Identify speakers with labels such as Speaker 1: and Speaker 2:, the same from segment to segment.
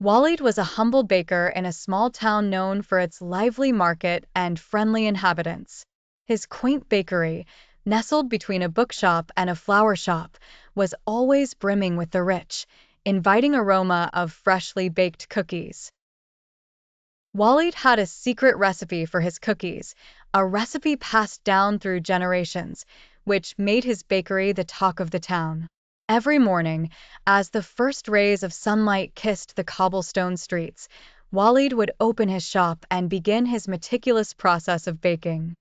Speaker 1: WALID was a humble baker in a small town known for its lively market and friendly inhabitants. His quaint bakery, nestled between a bookshop and a flower shop, was always brimming with the rich, inviting aroma of freshly baked cookies. WALID had a secret recipe for his cookies, a recipe passed down through generations, which made his bakery the talk of the town. Every morning, as the first rays of sunlight kissed the cobblestone streets, WALID would open his shop and begin his meticulous process of baking.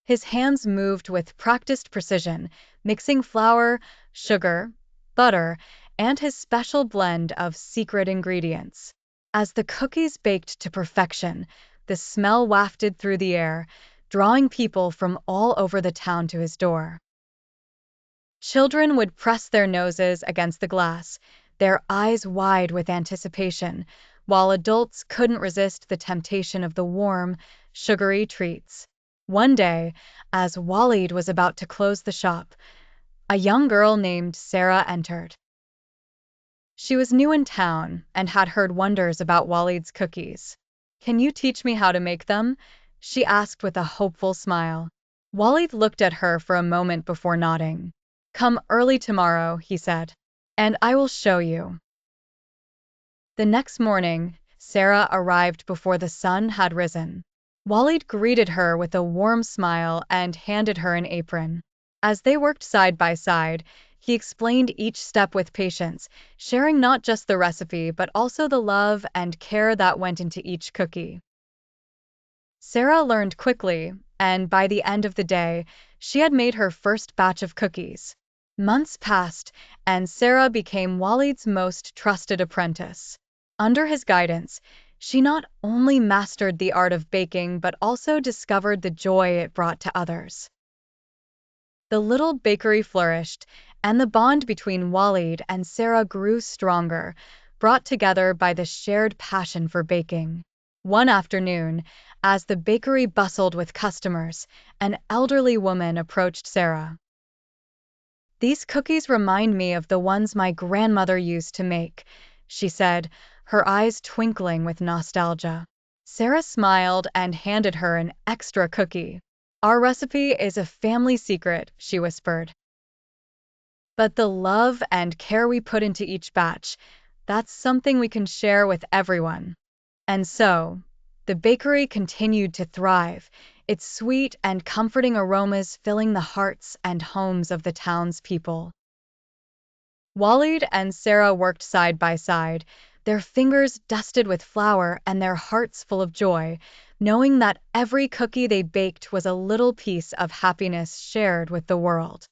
Speaker 1: His hands moved with practiced precision, mixing flour, sugar, butter, and his special blend of secret ingredients. As the cookies baked to perfection, the smell wafted through the air, drawing people from all over the town to his door. Children would press their noses against the glass, their eyes wide with anticipation, while adults couldn't resist the temptation of the warm, sugary treats. One day, as WALID was about to close the shop, a young girl named Sarah entered. She was new in town and had heard wonders about WALID's cookies. "Can you teach me how to make them?" she asked with a hopeful smile. WALID looked at her for a moment before nodding. "Come early tomorrow," he said, "and I will show you." The next morning, Sarah arrived before the sun had risen. WALID greeted her with a warm smile and handed her an apron. As they worked side by side, he explained each step with patience, sharing not just the recipe but also the love and care that went into each cookie. Sarah learned quickly, and by the end of the day, she had made her first batch of cookies. Months passed, and Sarah became WALID's most trusted apprentice. Under his guidance, she not only mastered the art of baking but also discovered the joy it brought to others. The little bakery flourished, and the bond between WALID and Sarah grew stronger, brought together by the shared passion for baking. One afternoon, as the bakery bustled with customers, an elderly woman approached Sarah. "These cookies remind me of the ones my grandmother used to make," she said, her eyes twinkling with nostalgia. Sarah smiled and handed her an extra cookie. "Our recipe is a family secret," she whispered. "But the love and care we put into each batch, that's something we can share with everyone." And so, the bakery continued to thrive, its sweet and comforting aromas filling the hearts and homes of the townspeople. WALID and Sarah worked side by side, their fingers dusted with flour and their hearts full of joy, knowing that every cookie they baked was a little piece of happiness shared with the world.